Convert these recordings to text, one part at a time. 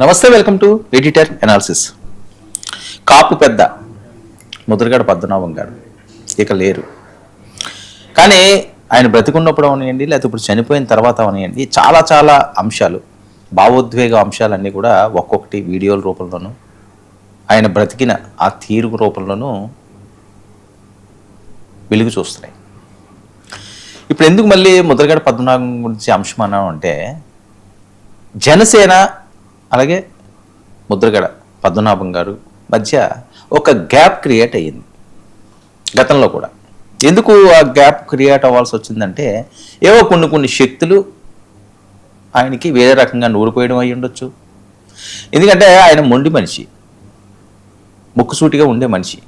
నమస్తే, welcome to editor analysis. కాపు పెద్ద ముద్రగడ పద్మనాభం గారు ఇక లేరు. కానీ ఆయన బ్రతికున్నప్పుడు అవనియండి, లేకపోతే ఇప్పుడు చనిపోయిన తర్వాత అవనియండి, చాలా చాలా అంశాలు, భావోద్వేగ అంశాలన్నీ కూడా ఒక్కొక్కటి వీడియోల రూపంలోనూ, ఆయన బ్రతికిన ఆ తీరు రూపంలోనూ వెలుగు చూస్తున్నాయి. ఇప్పుడు ఎందుకు మళ్ళీ ముద్రగడ పద్మనాభం గురించి అంశం అన్నాం అంటే, జనసేన అలాగే ముద్రగడ పద్మనాభం గారు మధ్య ఒక గ్యాప్ క్రియేట్ అయ్యింది గతంలో కూడా. ఎందుకు ఆ గ్యాప్ క్రియేట్ అవ్వాల్సి వచ్చిందంటే, ఏవో కొన్ని శక్తులు ఆయనకి వేరే రకంగా నూరిపోయడం అయి ఉండొచ్చు. ఎందుకంటే ఆయన మొండి మనిషి, ముక్కుసూటిగా ఉండే మనిషి.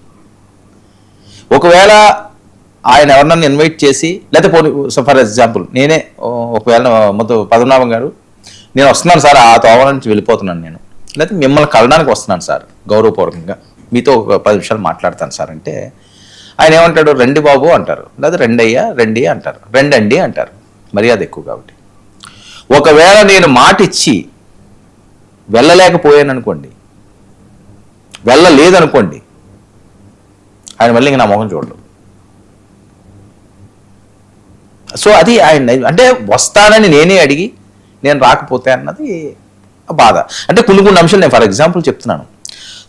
ఒకవేళ ఆయన ఎవరన్నా ఇన్వైట్ చేసి, లేకపోతే ఫర్ ఎగ్జాంపుల్ నేనే ఒకవేళ పద్మనాభం గారు, నేను వస్తున్నాను సార్, ఆ తోవ నుంచి వెళ్ళిపోతున్నాను నేను, లేకపోతే మిమ్మల్ని కలడానికి వస్తున్నాను సార్, గౌరవపూర్వకంగా మీతో ఒక 10 నిమిషాలు మాట్లాడతాను సార్ అంటే, ఆయన ఏమంటాడు, రండి బాబు అంటారు, లేదా రెండయ్యా రండి అంటారు, రెండండి అంటారు, మర్యాద ఎక్కువ కాబట్టి. ఒకవేళ నేను మాట ఇచ్చి వెళ్ళలేకపోయాను అనుకోండి, వెళ్ళలేదనుకోండి, ఆయన మళ్ళీ ఇంక నా మొహం చూడడు. సో అది ఆయన అంటే వస్తానని నేనే అడిగి నేను రాకపోతే అన్నది బాధ. అంటే కొన్ని అంశాలు నేను ఫర్ ఎగ్జాంపుల్ చెప్తున్నాను.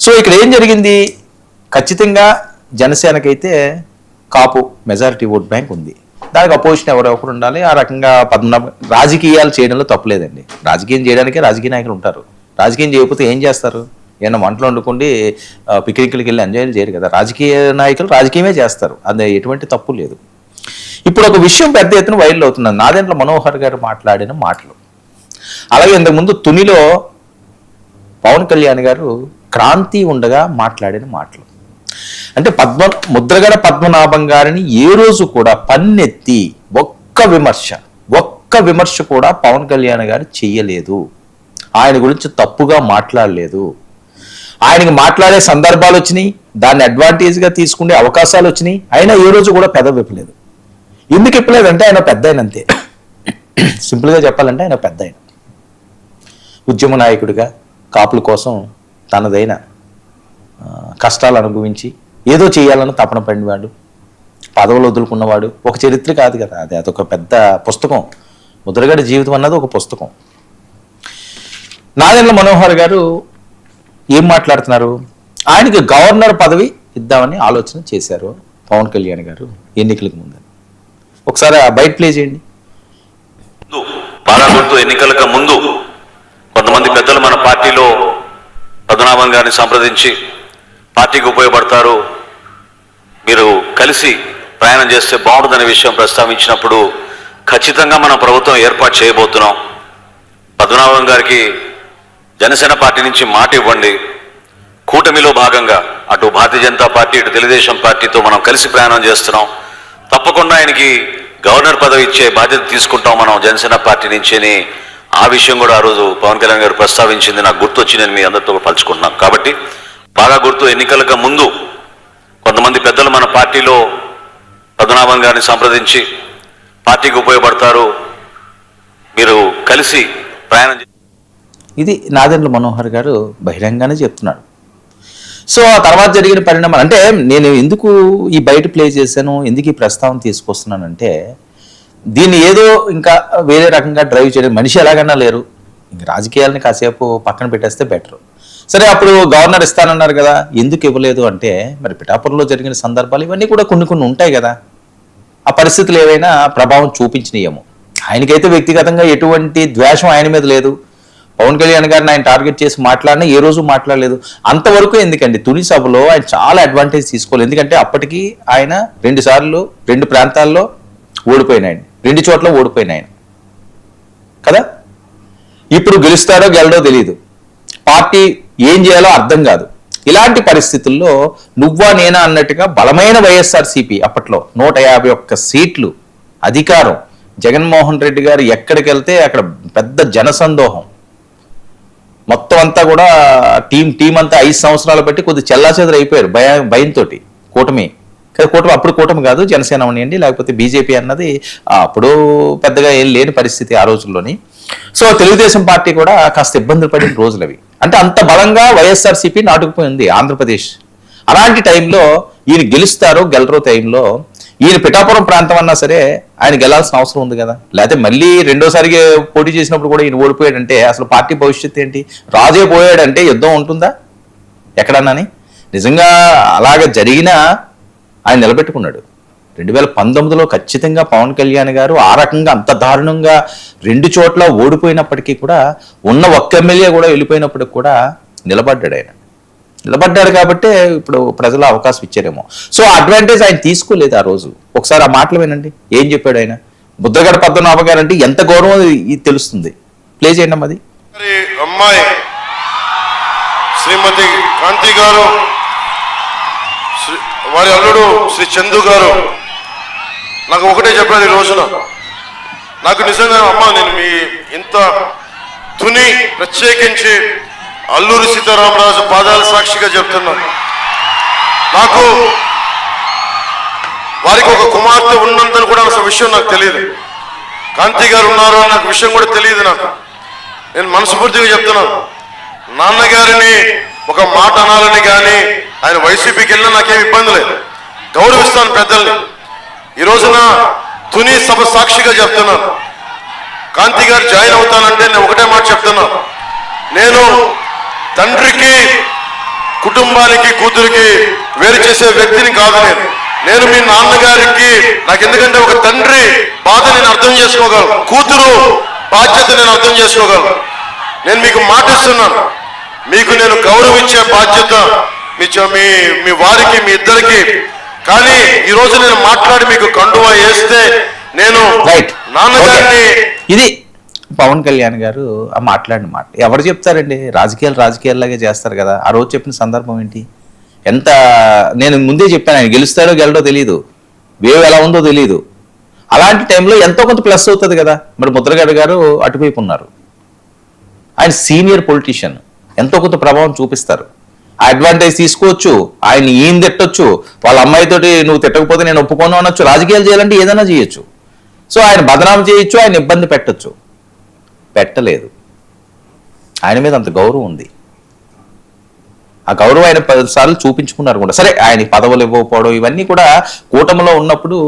సో ఇక్కడ ఏం జరిగింది, ఖచ్చితంగా జనసేనకైతే కాపు మెజారిటీ ఓట్ బ్యాంక్ ఉంది, దానికి అపోజిషన్ ఎవరెవరు ఉండాలి. ఆ రకంగా రాజకీయాలు చేయడంలో తప్పులేదండి. రాజకీయం చేయడానికే రాజకీయ నాయకులు ఉంటారు. రాజకీయం చేయకపోతే ఏం చేస్తారు? ఏమన్నా వంటలు వండుకుండి పిక్నిక్లకి వెళ్ళి ఎంజాయ్ చేయరు కదా. రాజకీయ నాయకులు రాజకీయమే చేస్తారు, అది ఎటువంటి తప్పు లేదు. ఇప్పుడు ఒక విషయం పెద్ద ఎత్తున వైరల్ అవుతున్నది, నాదెండ్ల మనోహర్ గారు మాట్లాడిన మాటలు. అలాగే ఇంతకుముందు తునిలో పవన్ కళ్యాణ్ గారు క్రాంతి ఉండగా మాట్లాడిన మాటలు. అంటే ముద్రగడ పద్మనాభం గారిని ఏ రోజు కూడా పన్నెత్తి ఒక్క విమర్శ కూడా పవన్ కళ్యాణ్ గారు చెయ్యలేదు. ఆయన గురించి తప్పుగా మాట్లాడలేదు. ఆయనకి మాట్లాడే సందర్భాలు వచ్చినాయి, దాన్ని అడ్వాంటేజ్గా తీసుకునే అవకాశాలు వచ్చినాయి, అయినా ఏ రోజు కూడా పెదవి విప్పలేదు. ఎందుకు ఇప్పలేదంటే ఆయన పెద్ద ఆయన, అంతే. సింపుల్గా చెప్పాలంటే ఆయన పెద్ద ఆయన, ఉద్యమ నాయకుడిగా కాపుల కోసం తనదైన కష్టాలు అనుభవించి ఏదో చేయాలని తపన పడినవాడు, పదవులు వదులుకున్నవాడు. ఒక చరిత్ర కాదు కదా అది, అదొక పెద్ద పుస్తకం. ముద్రగడ జీవితం అన్నది ఒక పుస్తకం. నాదెండ్ల మనోహర్ గారు ఏం మాట్లాడుతున్నారు, ఆయనకి గవర్నర్ పదవి ఇద్దామని ఆలోచన చేశారు పవన్ కళ్యాణ్ గారు ఎన్నికలకు ముందు. ఒకసారి ఆ బయట ప్లే చేయండి. పార్లమెంటు ఎన్నికలకు ముందు కొంతమంది పెద్దలు మన పార్టీలో పద్మనాభం గారిని సంప్రదించి పార్టీకి ఉపయోగపడతారు, మీరు కలిసి ప్రయాణం చేస్తే బాగుంటుందనే విషయం ప్రస్తావించినప్పుడు ఖచ్చితంగా మనం ప్రభుత్వం ఏర్పాటు చేయబోతున్నాం, పద్మనాభం గారికి జనసేన పార్టీ నుంచి మాట ఇవ్వండి, కూటమిలో భాగంగా అటు భారతీయ జనతా పార్టీ ఇటు తెలుగుదేశం పార్టీతో మనం కలిసి ప్రయాణం చేస్తున్నాం, తప్పకుండా ఆయనకి గవర్నర్ పదవి ఇచ్చే బాధ్యత తీసుకుంటాం మనం జనసేన పార్టీ నుంచి అని ఆ విషయం కూడా ఆ రోజు పవన్ కళ్యాణ్ గారు ప్రస్తావించింది నాకు గుర్తొచ్చి నేను మీ అందరితో పంచుకుంటున్నాను. కాబట్టి బాగా గుర్తు, ఎన్నికలకు ముందు కొంతమంది పెద్దలు మన పార్టీలో పద్మనాభం గారిని సంప్రదించి పార్టీకి ఉపయోగపడతారు, మీరు కలిసి ప్రయాణం. ఇది నాదెండ్ల మనోహర్ గారు బహిరంగానే చెప్తున్నాడు. సో ఆ తర్వాత జరిగిన పరిణామాలు అంటే, నేను ఎందుకు ఈ బయట ప్లే చేశాను, ఎందుకు ఈ ప్రస్తావన తీసుకొస్తున్నానంటే, దీన్ని ఏదో ఇంకా వేరే రకంగా డ్రైవ్ చేయడం, మనిషి ఎలాగన్నా లేరు, ఇంక రాజకీయాలని కాసేపు పక్కన పెట్టేస్తే బెటర్. సరే, అప్పుడు గవర్నర్ ఇస్తానన్నారు కదా, ఎందుకు ఇవ్వలేదు అంటే, మరి పిఠాపురంలో జరిగిన సందర్భాలు ఇవన్నీ కూడా కొన్ని ఉంటాయి కదా, ఆ పరిస్థితులు ఏవైనా ప్రభావం చూపించినాయేమో. ఆయనకైతే వ్యక్తిగతంగా ఎటువంటి ద్వేషం ఆయన మీద లేదు. పవన్ కళ్యాణ్ గారిని ఆయన టార్గెట్ చేసి మాట్లాడినా ఏ రోజు మాట్లాడలేదు. అంతవరకు ఎందుకండి, తుని సభలో ఆయన చాలా అడ్వాంటేజ్ తీసుకోలేదు. ఎందుకంటే అప్పటికి ఆయన 2 సార్లు 2 ప్రాంతాల్లో ఓడిపోయినాయని, 2 చోట్ల ఓడిపోయినాయన కదా. ఇప్పుడు గెలుస్తాడో గెలడో తెలియదు, పార్టీ ఏం చేయాలో అర్థం కాదు. ఇలాంటి పరిస్థితుల్లో నువ్వా నేనా అన్నట్టుగా బలమైన వైఎస్ఆర్సీపీ అప్పట్లో 151 సీట్లు అధికారం, జగన్మోహన్ రెడ్డి గారు ఎక్కడికి వెళ్తే అక్కడ పెద్ద జనసందోహం, మొత్తం అంతా కూడా టీం అంతా 5 సంవత్సరాలు బట్టి కొద్ది చెల్లాచెదరు అయిపోయారు భయంతో. కూటమి అప్పుడు కూటమి కాదు, జనసేన ఉన్నాయండి, లేకపోతే బీజేపీ అన్నది అప్పుడు పెద్దగా ఏం లేని పరిస్థితి ఆ రోజుల్లోని. సో తెలుగుదేశం పార్టీ కూడా కాస్త ఇబ్బందులు పడిన రోజులు అవి. అంటే అంత బలంగా వైఎస్ఆర్సీపీ నాటుకుపోయింది ఆంధ్రప్రదేశ్. అలాంటి టైంలో ఈయన గెలుస్తారో గెలరో టైంలో ఈయన పిఠాపురం ప్రాంతం అన్నా సరే ఆయన గెలాల్సిన అవసరం ఉంది కదా. లేకపోతే మళ్ళీ రెండోసారిగా పోటీ చేసినప్పుడు కూడా ఈయన ఓడిపోయాడంటే అసలు పార్టీ భవిష్యత్తు ఏంటి? రాజే పోయాడంటే యుద్ధం ఉంటుందా ఎక్కడన్నాని? నిజంగా అలాగ జరిగినా ఆయన నిలబెట్టుకున్నాడు. 2019లో ఖచ్చితంగా పవన్ కళ్యాణ్ గారు ఆ రకంగా అంత దారుణంగా 2 చోట్ల ఓడిపోయినప్పటికీ కూడా ఉన్న ఒక్క ఎమ్మెల్యే కూడా వెళ్ళిపోయినప్పటికి కూడా నిలబడ్డాడు ఆయన. నిలబడ్డాడు కాబట్టే ఇప్పుడు ప్రజలు అవకాశం ఇచ్చారేమో. సో అడ్వాంటేజ్ ఆయన తీసుకోలేదు ఆ రోజు. ఒకసారి ఆ మాటలు వినండి ఏం చెప్పాడు ఆయన. ముద్రగడ పద్మనాభ గారు అంటే ఎంత గౌరవం ఇది తెలుస్తుంది. ప్లే చేయండి అమ్మది. అమ్మాయి శ్రీమతి కాంతి గారు, వారి అల్లుడు శ్రీ చందు గారు నాకు ఒకటే చెప్పారు ఈ రోజున. నాకు నిజంగా అమ్మ నేను మీ ఇంత తుని ప్రత్యేకించి అల్లూరి సీతారామరాజు పాదాల సాక్షిగా చెప్తున్నాను. నాకు వారికి ఒక కుమార్తె ఉన్నంతని కూడా అసలు విషయం నాకు తెలియదు. కాంతి గారు ఉన్నారు అన్న విషయం కూడా తెలియదు నాకు. నేను మనస్ఫూర్తిగా చెప్తున్నాను, నాన్నగారిని ఒక మాట అనాలని కానీ ఆయన వైసీపీకి వెళ్ళినా నాకేం ఇబ్బంది లేదు, గౌరవిస్తాను పెద్దల్ని. ఈ రోజున తుని సభ సాక్షిగా చెప్తున్నాను, కాంతి గారు జాయిన్ అవుతానంటే నేను ఒకటే మాట చెప్తున్నాను, నేను తండ్రికి కుటుంబానికి కూతురికి వేరు చేసే వ్యక్తిని కాదు. నేను మీ నాన్నగారికి నాకు ఎందుకంటే ఒక తండ్రి బాధ నేను అర్థం చేసుకోగలను, కూతురు బాధ్యత నేను అర్థం చేసుకోగలను. నేను మీకు మాట ఇస్తున్నాను, మీకు నేను గౌరవించే బాధ్యత మీ వారికి మీ ఇద్దరికి. కానీ ఈ రోజు నేను మాట్లాడి మీకు కండువా వేస్తే నేను నాన్నగారిని ఇది పవన్ కళ్యాణ్ గారు ఆ మాట్లాడిన మాట ఎవరు చెప్తారండి? రాజకీయాల్లాగే చేస్తారు కదా. ఆ రోజు చెప్పిన సందర్భం ఏంటి? ఎంత నేను ముందే చెప్పాను, ఆయన గెలుస్తాడో గెలడో తెలియదు, వేవ్ ఎలా ఉందో తెలియదు. అలాంటి టైంలో ఎంతో కొంత ప్లస్ అవుతుంది కదా. మరి ముద్రగడ గారు అటువైపు ఉన్నారు, ఆయన సీనియర్ పొలిటీషియన్, ఎంతో కొంత ప్రభావం చూపిస్తారు. ఆ అడ్వాంటేజ్ తీసుకోవచ్చు, ఆయన ఈయన తిట్టొచ్చు, వాళ్ళ అమ్మాయితోటి నువ్వు తిట్టకపోతే నేను ఒప్పుకోను అనొచ్చు. రాజకీయాలు చేయాలంటే ఏదైనా చేయొచ్చు. సో ఆయన బదనాం చేయొచ్చు, ఆయన ఇబ్బంది పెట్టచ్చు. పెట్టలేదు. ఆయన మీద అంత గౌరవం ఉంది. ఆ గౌరవం ఆయన 10 సార్లు చూపించుకున్నారు కూడా. సరే ఆయన పదవులు ఇవ్వకపోవడం ఇవన్నీ కూడా కూటమిలో ఉన్నప్పుడు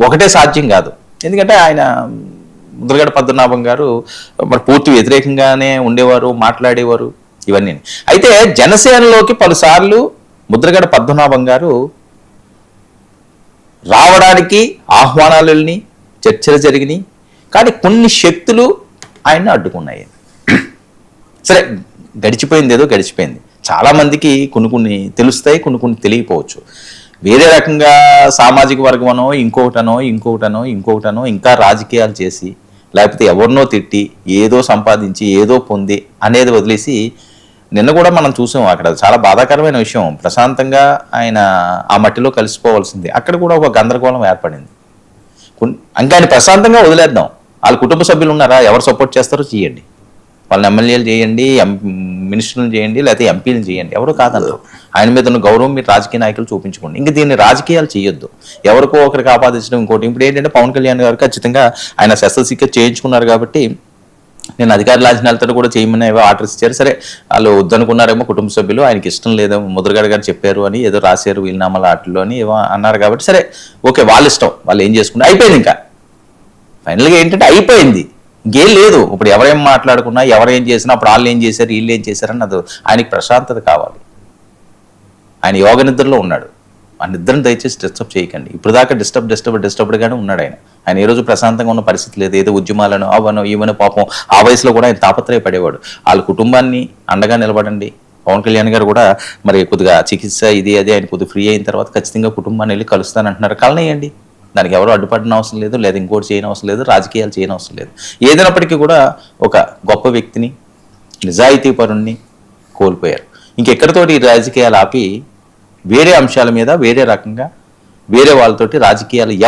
ఒకటే సాధ్యం కాదు. ఎందుకంటే ఆయన ముద్రగడ పద్మనాభం గారు మరి పూర్తి వ్యతిరేకంగానే ఉండేవారు, మాట్లాడేవారు ఇవన్నీ. అయితే జనసేనలోకి పలుసార్లు ముద్రగడ పద్మనాభం గారు రావడానికి ఆహ్వానాలు వెళ్ళి చర్చలు జరిగినాయి. కానీ కొన్ని శక్తులు ఆయన్ని అడ్డుకున్నాయి. సరే గడిచిపోయింది, ఏదో గడిచిపోయింది. చాలామందికి కొన్ని తెలుస్తాయి, కొన్ని తెలియకపోవచ్చు. వేరే రకంగా సామాజిక వర్గమనో ఇంకొకటనో ఇంకా రాజకీయాలు చేసి లేకపోతే ఎవరినో తిట్టి ఏదో సంపాదించి ఏదో పొంది అనేది వదిలేసి నిన్న కూడా మనం చూసాం. అక్కడ చాలా బాధాకరమైన విషయం. ప్రశాంతంగా ఆయన ఆ మట్టిలో కలిసిపోవాల్సింది, అక్కడ కూడా ఒక గందరగోళం ఏర్పడింది. ఇంకా ఆయన ప్రశాంతంగా వదిలేద్దాం. వాళ్ళ కుటుంబ సభ్యులు ఉన్నారా, ఎవరు సపోర్ట్ చేస్తారో చేయండి, వాళ్ళని ఎమ్మెల్యేలు చేయండి, మినిస్టర్లు చేయండి, లేకపోతే ఎంపీలు చేయండి, ఎవరు కాదన్నారు. ఆయన మీద ఉన్న గౌరవం మీరు రాజకీయ నాయకులు చూపించుకోండి. ఇంకా దీన్ని రాజకీయాలు చేయొద్దు, ఎవరికో ఒకరికి ఆపాదించడం. ఇంకోటి ఇప్పుడు ఏంటంటే పవన్ కళ్యాణ్ గారు ఖచ్చితంగా ఆయన శస్త్రచికిత్స చేయించుకున్నారు కాబట్టి నేను అధికార లాంఛనాలతో కూడా చేయమని ఏవో ఆర్డర్స్ ఇచ్చారు. సరే వాళ్ళు వద్దనుకున్నారేమో కుటుంబ సభ్యులు, ఆయనకి ఇష్టం లేదో ముద్రగడ గారు చెప్పారు అని ఏదో రాశారు వీలునామాల ఆటల్లో అని ఏవో అన్నారు కాబట్టి సరే ఓకే, వాళ్ళ ఇష్టం, వాళ్ళు ఏం చేసుకుంటే అయిపోయింది. ఇంకా ఫైనల్గా ఏంటంటే అయిపోయింది, ఇంకేం లేదు. ఇప్పుడు ఎవరేం మాట్లాడుకున్నా ఎవరేం చేసినా అప్పుడు వాళ్ళు ఏం చేశారు వీళ్ళు ఏం చేశారని అది ఆయనకి ప్రశాంతత కావాలి. ఆయన యోగ నిద్రలో ఉన్నాడు. ఆ నిద్రను దయచేసి డిస్టర్బ్ చేయకండి. ఇప్పుడు దాకా డిస్టర్బ్డ్గానే ఉన్నాడు ఆయన. ఆయన ఏ రోజు ప్రశాంతంగా ఉన్న పరిస్థితి లేదు. ఏదో ఉద్యమాలను అవనో ఈవనో పాపం ఆ వయసులో కూడా ఆయన తాపత్రయపడేవాడు. వాళ్ళ కుటుంబాన్ని అండగా నిలబడండి. పవన్ కళ్యాణ్ గారు కూడా మరి కొద్దిగా చికిత్స ఇది అది ఆయన కొద్దిగా ఫ్రీ అయిన తర్వాత ఖచ్చితంగా కుటుంబాన్ని వెళ్ళి కలుస్తానంటున్నారు. కలనేయండి, దానికి ఎవరు అడ్డుపడిన అవసరం లేదు, లేదా ఇంకోటి చేయని అవసరం లేదు, రాజకీయాలు చేయని అవసరం లేదు. ఏదైనప్పటికీ కూడా ఒక గొప్ప వ్యక్తిని, నిజాయితీ పరుణ్ణి కోల్పోయారు. ఇంకెక్కడితోటి ఈ రాజకీయాలు ఆపి వేరే అంశాల మీద వేరే రకంగా వేరే వాళ్ళతోటి రాజకీయాలు ఎవరు